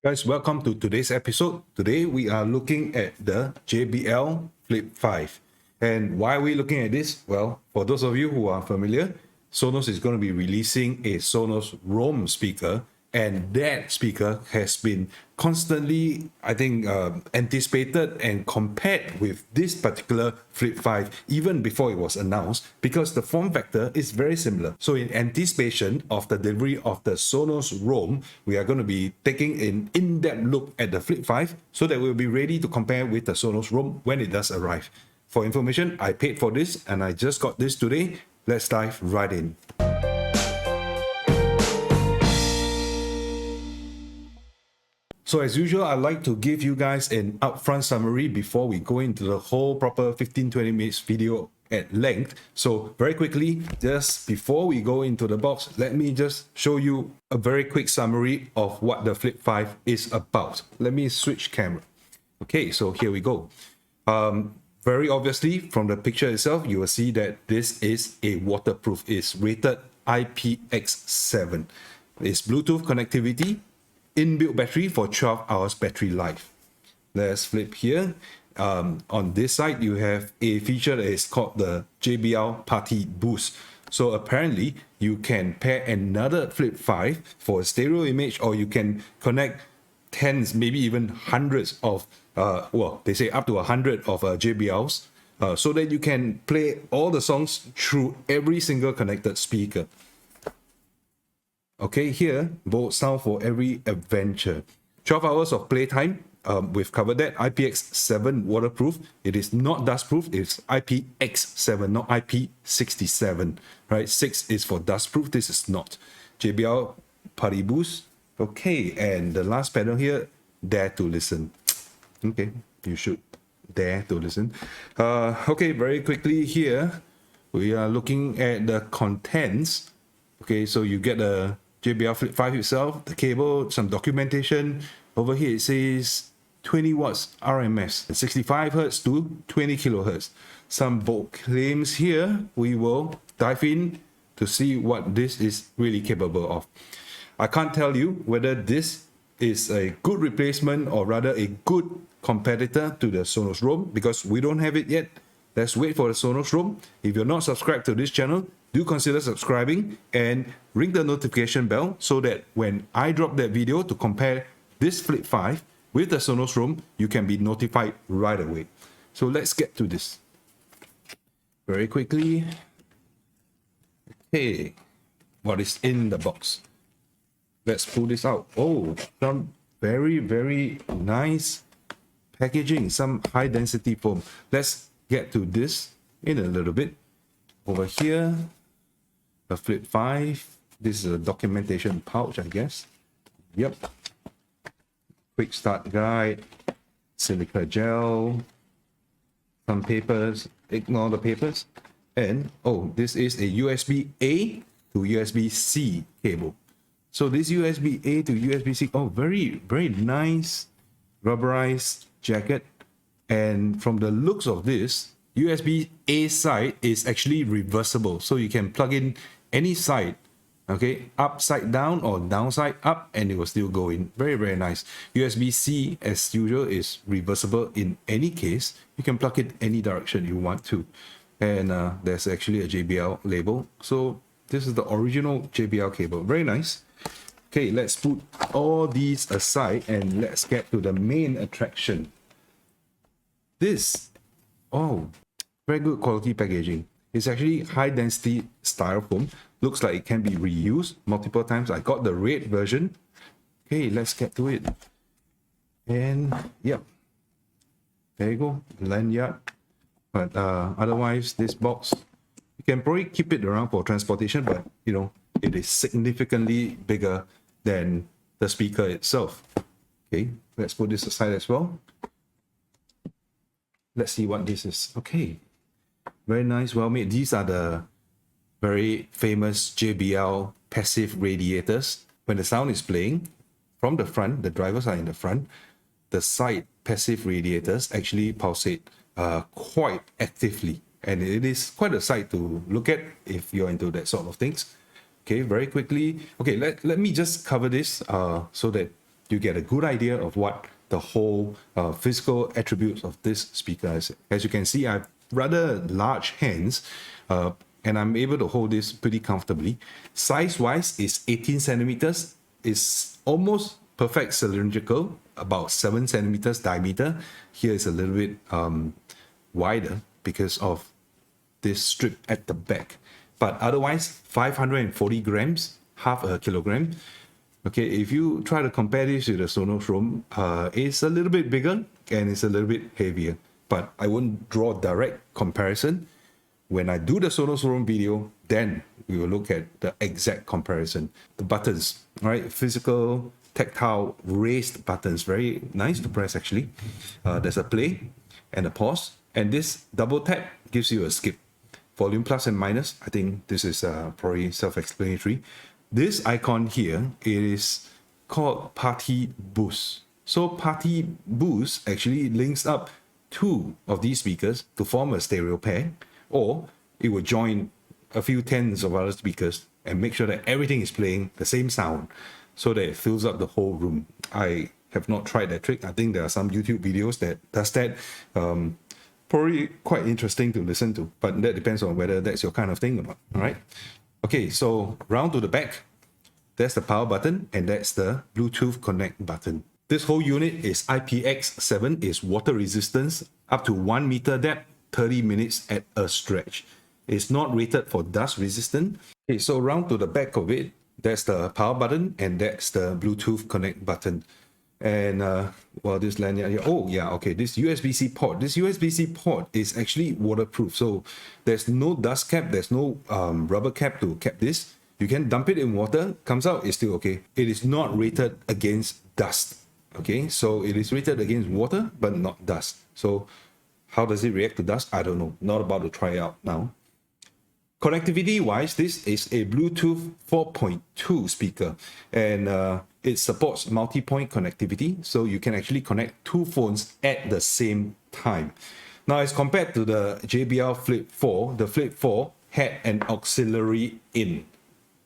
Guys, welcome to today's episode. Today we are looking at the JBL Flip 5. And why are we looking at this? Well, for those of you who are familiar, Sonos is going to be releasing a Sonos Roam speaker, and that speaker has been constantly, anticipated and compared with this particular Flip 5 even before it was announced, because the form factor is very similar. So in anticipation of the delivery of the Sonos Roam, we are going to be taking an in-depth look at the Flip 5 so that we'll be ready to compare with the Sonos Roam when it does arrive. For information, I paid for this and I just got this today. Let's dive right in. So as usual, I like to give you guys an upfront summary before we go into the whole proper 15-20 minutes video at length. So very quickly, just before we go into the box, let me just show you a very quick summary of what the Flip 5 is about. Let me switch camera. Okay, so here we go. Very obviously, from the picture itself, you will see that this is a waterproof. It's rated IPX7. It's Bluetooth connectivity, inbuilt battery for 12 hours battery life. Let's flip here. On this side, you have a feature that is called the JBL Party Boost. So apparently, you can pair another Flip 5 for a stereo image, or you can connect tens, maybe even hundreds of, they say up to 100 of JBLs, so that you can play all the songs through every single connected speaker. Okay, here, both sound for every adventure. 12 hours of playtime, we've covered that. IPX7 waterproof. It is not dustproof, it's IPX7, not IP67, right? 6 is for dustproof, this is not. JBL Party Boost. Okay, and the last panel here, dare to listen. Okay, you should dare to listen. Okay, very quickly here, we are looking at the contents. Okay, so you get the JBL Flip 5 itself, the cable, some documentation. Over here it says 20 watts RMS, 65 Hz to 20 kilohertz. Some bold claims here. We will dive in to see what this is really capable of. I can't tell you whether this is a good replacement or rather a good competitor to the Sonos Roam, because we don't have it yet. Let's wait for the Sonos Roam. If you're not subscribed to this channel, do consider subscribing and ring the notification bell so that when I drop that video to compare this Flip 5 with the Sonos Roam, you can be notified right away. So let's get to this. Very quickly. Okay, what is in the box? Let's pull this out. Oh, some very, very nice packaging, some high density foam. Let's get to this in a little bit. Over here, a Flip 5. This is a documentation pouch, I guess. Yep. Quick start guide, silica gel, some papers, ignore the papers. And, oh, this is a USB-A to USB-C cable. So this USB-A to USB-C, oh, very, very nice rubberized jacket. And from the looks of this, USB-A side is actually reversible. So you can plug in any side, okay, upside down or downside up, and it will still go in. Very, very nice. USB-C, as usual, is reversible in any case. You can plug it any direction you want to. And there's actually a JBL label. So this is the original JBL cable. Very nice. Okay, let's put all these aside and let's get to the main attraction. This, oh, very good quality packaging. It's actually high density styrofoam. Looks like it can be reused multiple times. I got the red version. Okay, let's get to it. And yep, there you go, lanyard. But otherwise, this box, you can probably keep it around for transportation, but you know, it is significantly bigger than the speaker itself. Okay, let's put this aside as well. Let's see what this is. Okay, very nice, well made. These are the very famous JBL passive radiators. When the sound is playing from the front, the drivers are in the front, the side passive radiators actually pulsate quite actively, and it is quite a sight to look at if you're into that sort of things. Okay, very quickly. Okay, let me just cover this so that you get a good idea of what the whole physical attributes of this speaker is. As you can see, I have rather large hands, and I'm able to hold this pretty comfortably. Size-wise is 18 centimeters. It's almost perfect cylindrical, about 7 centimeters diameter. Here is a little bit wider because of this strip at the back. But otherwise, 540 grams, half a kilogram. Okay, if you try to compare this with the Sonos Roam, it's a little bit bigger and it's a little bit heavier. But I won't draw direct comparison. When I do the Sonos Roam video, then we will look at the exact comparison. The buttons, right? Physical, tactile, raised buttons. Very nice to press actually. There's a play and a pause. And this double tap gives you a skip. Volume plus and minus, I think this is probably self-explanatory. This icon here is called Party Boost. So Party Boost actually links up two of these speakers to form a stereo pair, or it will join a few tens of other speakers and make sure that everything is playing the same sound so that it fills up the whole room. I have not tried that trick. I think there are some YouTube videos that does that. Probably quite interesting to listen to, but that depends on whether that's your kind of thing or not. All right. Okay, so round to the back, that's the power button, and that's the Bluetooth connect button. This whole unit is IPX7, is water resistance, up to 1 meter depth, 30 minutes at a stretch. It's not rated for dust resistant. Okay, so round to the back of it, that's the power button, and that's the Bluetooth connect button. And well, this lanyard here, oh yeah, okay, this USB-C port. This USB-C port is actually waterproof, so there's no dust cap, there's no rubber cap to cap this. You can dump it in water, comes out, it's still okay. It is not rated against dust, okay? So it is rated against water, but not dust. So how does it react to dust? I don't know, not about to try it out now. Connectivity wise, this is a Bluetooth 4.2 speaker, and it supports multi-point connectivity, so you can actually connect two phones at the same time. Now, as compared to the JBL Flip 4, the Flip 4 had an auxiliary in.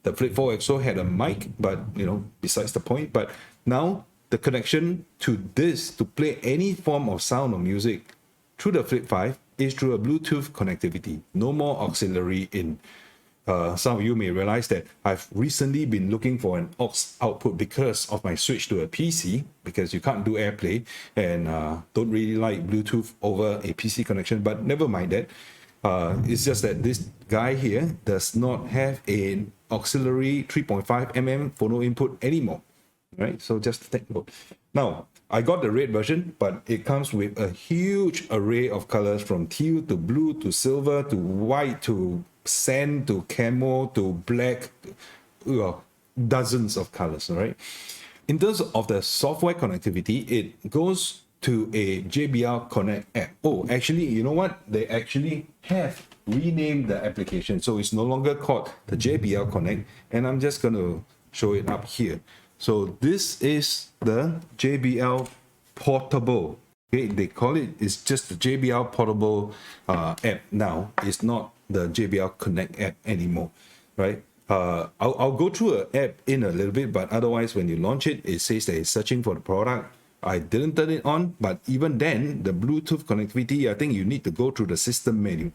The Flip 4 also had a mic, but you know, besides the point. But now the connection to this to play any form of sound or music through the Flip 5 is through a Bluetooth connectivity, no more auxiliary in. Some of you may realize that I've recently been looking for an aux output because of my switch to a PC, because you can't do AirPlay, and don't really like Bluetooth over a PC connection, but never mind that. It's just that this guy here does not have an auxiliary 3.5 mm phono input anymore, right? So just take note. Now, I got the red version, but it comes with a huge array of colors, from teal to blue to silver to white to sand to camo to black, dozens of colors, all right? In terms of the software connectivity, it goes to a JBL Connect app. Oh, actually, you know what? They actually have renamed the application. So it's no longer called the JBL Connect, and I'm just going to show it up here. So this is the JBL Portable. Okay, they call it, it's just the JBL Portable app now. It's not the JBL Connect app anymore, right? I'll go through an app in a little bit, but otherwise when you launch it, it says that it's searching for the product. I didn't turn it on, but even then, the Bluetooth connectivity, I think you need to go through the system menu.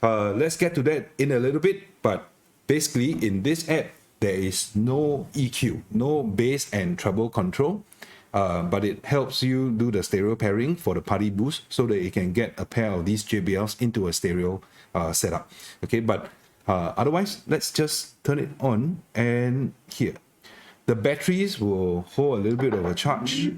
Let's get to that in a little bit, but basically in this app, there is no EQ, no bass and treble control, but it helps you do the stereo pairing for the Party Boost so that you can get a pair of these JBLs into a stereo setup. Okay, but otherwise, let's just turn it on, and here. The batteries will hold a little bit of a charge.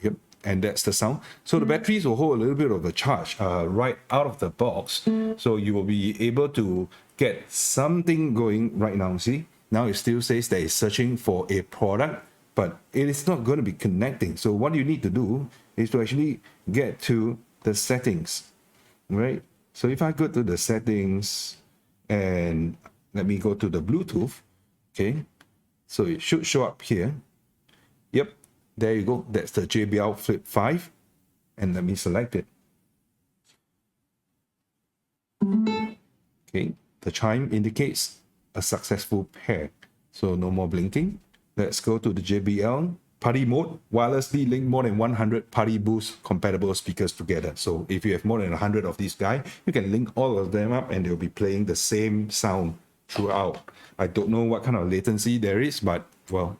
Yep, and that's the sound. So the batteries will hold a little bit of a charge right out of the box. So you will be able to get something going right now. See, now it still says that it's searching for a product, but it is not going to be connecting. So what you need to do is to actually get to the settings, right? So if I go to the settings and let me go to the Bluetooth, okay, so it should show up here. Yep, there you go. That's the JBL Flip 5. And let me select it. Okay, the chime indicates a successful pair. So no more blinking. Let's go to the JBL Party Mode, wirelessly link more than 100 Party Boost compatible speakers together. So if you have more than 100 of these guys, you can link all of them up and they'll be playing the same sound throughout. I don't know what kind of latency there is, but well,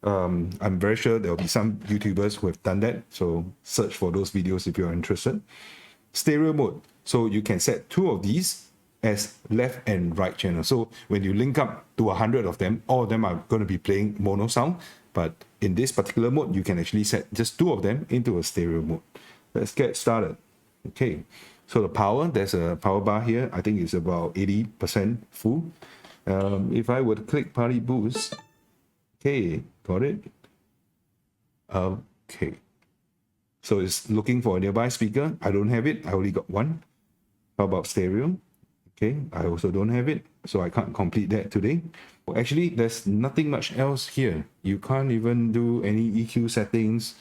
I'm very sure there'll be some YouTubers who have done that. So search for those videos if you're interested. Stereo mode. So you can set 2 of these as left and right channel. So when you link up to 100 of them, all of them are going to be playing mono sound. But in this particular mode, you can actually set just 2 of them into a stereo mode. Let's get started. Okay, so the power, there's a power bar here. I think it's about 80% full. If I were to click Party Boost, okay, got it. Okay, so it's looking for a nearby speaker. I don't have it. I only got one. How about stereo? Okay, I also don't have it, so I can't complete that today. Well, actually, there's nothing much else here. You can't even do any EQ settings,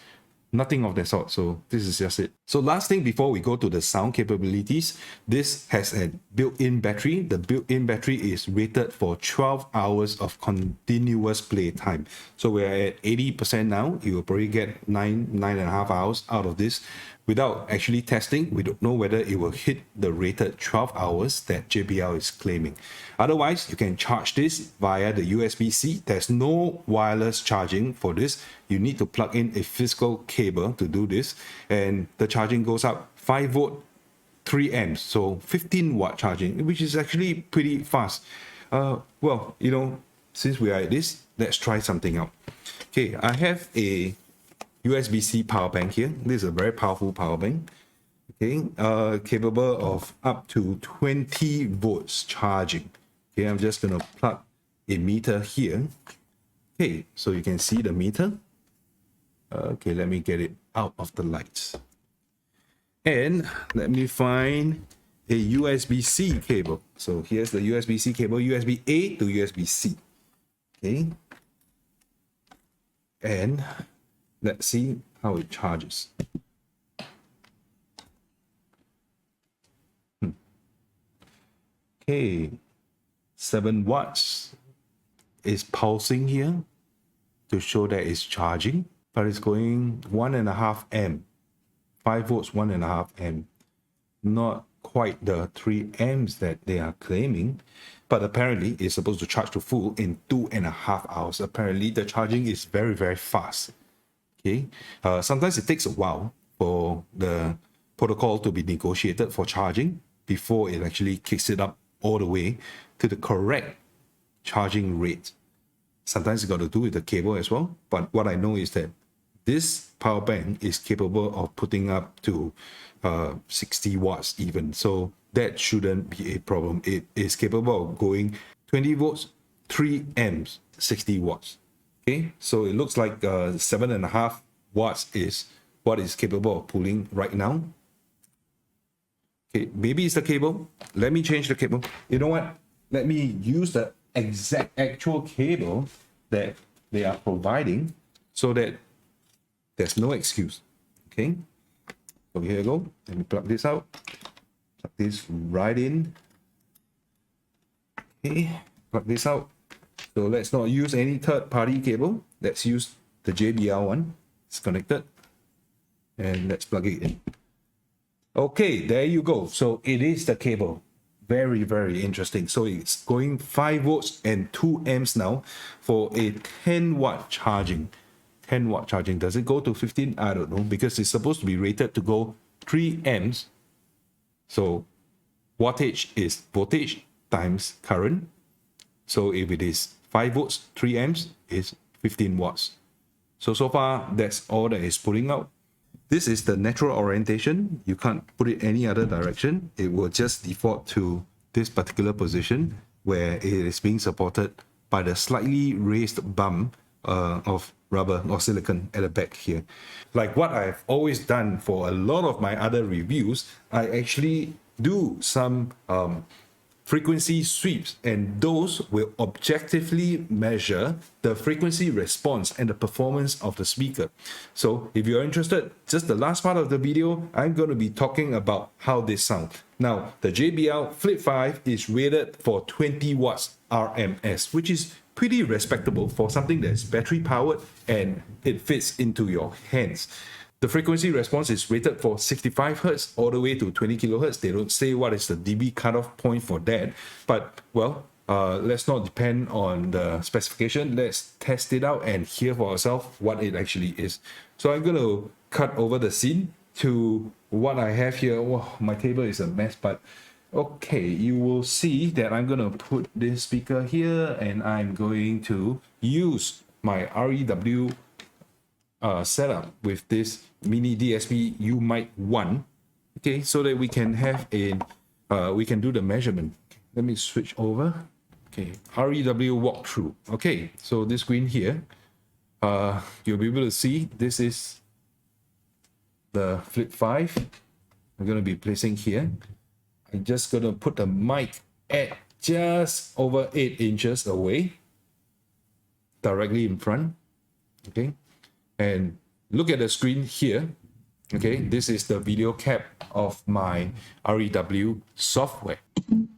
nothing of that sort. So this is just it. So last thing before we go to the sound capabilities, this has a built-in battery. The built-in battery is rated for 12 hours of continuous play time. So we're at 80% now. You will probably get 9.5 hours out of this. Without actually testing, we don't know whether it will hit the rated 12 hours that JBL is claiming. Otherwise, you can charge this via the USB-C. There's no wireless charging for this. You need to plug in a physical cable to do this. And the charging goes up 5 volt, 3 amps. So 15 watt charging, which is actually pretty fast. Well, you know, since we are at this, let's try something out. Okay, I have a USB-C power bank here. This is a very powerful power bank. Okay, capable of up to 20 volts charging. Okay, I'm just gonna plug a meter here. Okay, so you can see the meter. Okay, let me get it out of the lights. And let me find a USB-C cable. So here's the USB-C cable, USB-A to USB-C. Okay, and let's see how it charges. Okay, 7 watts is pulsing here to show that it's charging, but it's going 1.5 amp, 5 volts, 1.5 amp. Not quite the 3 amps that they are claiming, but apparently it's supposed to charge to full in 2.5 hours. Apparently the charging is very, very fast. Okay, sometimes it takes a while for the protocol to be negotiated for charging before it actually kicks it up all the way to the correct charging rate. Sometimes it's got to do with the cable as well, but what I know is that this power bank is capable of putting up to 60 watts even, so that shouldn't be a problem. It is capable of going 20 volts, 3 amps, 60 watts. Okay, so it looks like 7.5 watts is what it's capable of pulling right now. Okay, maybe it's the cable. Let me change the cable. You know what? Let me use the exact actual cable that they are providing so that there's no excuse. Okay, so here you go. Let me plug this out. Plug this right in. Okay, plug this out. So let's not use any third-party cable. Let's use the JBL one. It's connected. And let's plug it in. Okay, there you go. So it is the cable. Very, very interesting. So it's going 5 volts and 2 amps now for a 10 watt charging. 10 watt charging. Does it go to 15? I don't know, because it's supposed to be rated to go 3 amps. So wattage is voltage times current. So if it is 5 volts, 3 amps is 15 watts. So far, that's all that is pulling out. This is the natural orientation. You can't put it any other direction. It will just default to this particular position where it is being supported by the slightly raised bump of rubber or silicone at the back here. Like what I've always done for a lot of my other reviews, I actually do some frequency sweeps, and those will objectively measure the frequency response and the performance of the speaker. So if you're interested, just the last part of the video, I'm going to be talking about how this sounds. Now, the JBL Flip 5 is rated for 20 watts RMS, which is pretty respectable for something that's battery powered and it fits into your hands. The frequency response is rated for 65 Hz all the way to 20 kHz. They don't say what is the dB cutoff point for that, but well, let's not depend on the specification. Let's test it out and hear for ourselves what it actually is. So I'm going to cut over the scene to what I have here. Oh, my table is a mess, but okay, you will see that I'm going to put this speaker here and I'm going to use my REW setup with this mini DSP U Mic 1, okay, so that we can have a we can do the measurement. Let me switch over. Okay, REW walkthrough. Okay, so this screen here, you'll be able to see this is the Flip 5. I'm going to be placing here. I'm just going to put the mic at just over 8 inches away, directly in front. Okay, and look at the screen here. Okay, this is the video cap of my REW software.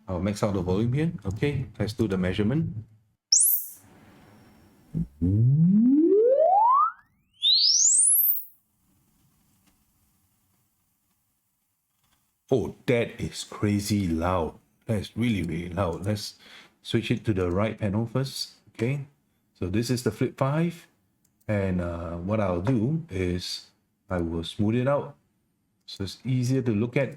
I'll max out the volume here. Okay, let's do the measurement. Oh, that is crazy loud. That's really, really loud. Let's switch it to the right panel first. Okay, so this is the Flip 5. And what I'll do is I will smooth it out so it's easier to look at.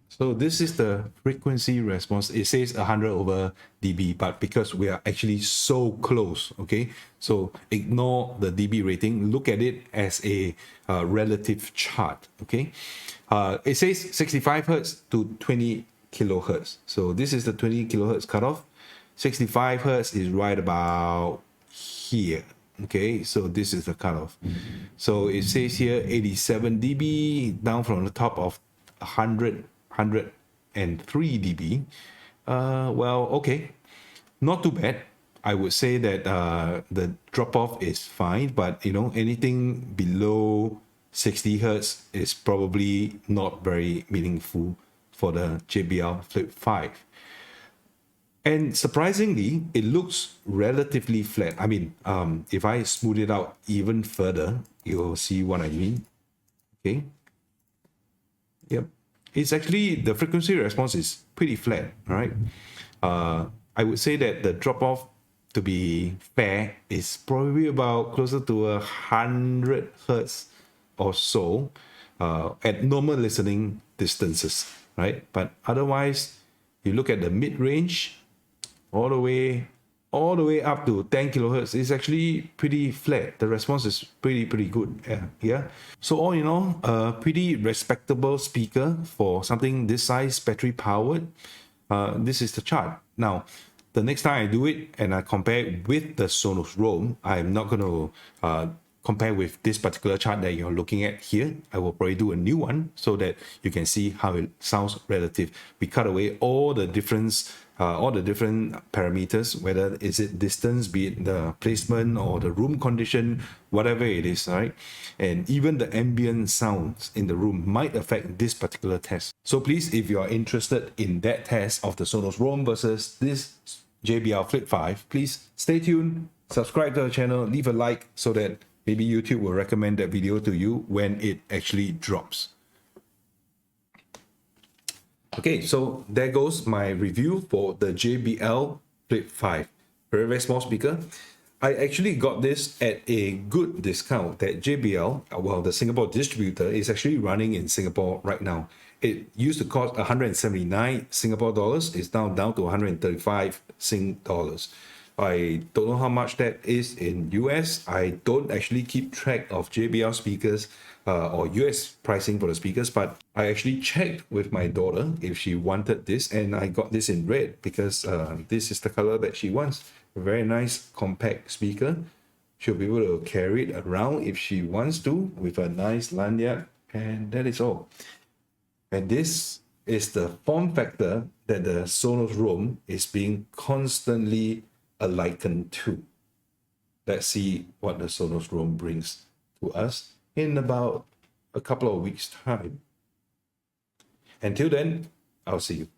So this is the frequency response. It says 100 over dB, but because we are actually so close, okay, so ignore the dB rating. Look at it as a relative chart. Okay, it says 65 Hz to 20 kilohertz. So this is the 20 kilohertz cutoff. 65 Hz is right about here. Okay, so this is the cutoff. So it says here 87 dB down from the top of 103 dB. Well, okay, not too bad. I would say that the drop off is fine, but you know, anything below 60 Hz is probably not very meaningful for the JBL Flip 5. And surprisingly, it looks relatively flat. I mean, if I smooth it out even further, you'll see what I mean. Okay. Yep. It's actually, the frequency response is pretty flat, all right? I would say that the drop-off, to be fair, is probably about closer to 100 Hertz or so at normal listening distances, right? But otherwise, you look at the mid-range, all the way up to 10 kilohertz is actually pretty flat. The response is pretty good. Yeah. So all in all, a pretty respectable speaker for something this size, battery powered. This is the chart. Now, the next time I do it and I compare it with the Sonos Roam, I'm not going to compare with this particular chart that you're looking at here. I will probably do a new one so that you can see how it sounds relative. We cut away all the different parameters, whether is it distance, be it the placement or the room condition, whatever it is, right? And even the ambient sounds in the room might affect this particular test. So please, if you are interested in that test of the Sonos Roam versus this JBL Flip 5, please stay tuned, subscribe to the channel, leave a like so that maybe YouTube will recommend that video to you when it actually drops. Okay, so there goes my review for the JBL Flip 5. Very, very small speaker. I actually got this at a good discount that JBL, well, the Singapore distributor, is actually running in Singapore right now. It used to cost 179 Singapore dollars. It's now down to 135 Sing dollars. I don't know how much that is in US. I don't actually keep track of JBL speakers or US pricing for the speakers, but I actually checked with my daughter if she wanted this, and I got this in red because this is the color that she wants. A very nice compact speaker. She'll be able to carry it around if she wants to with a nice lanyard, and that is all. And this is the form factor that the Sonos Roam is being constantly likened to. Let's see what the Sonos Roam brings to us in about a couple of weeks' time. Until then, I'll see you.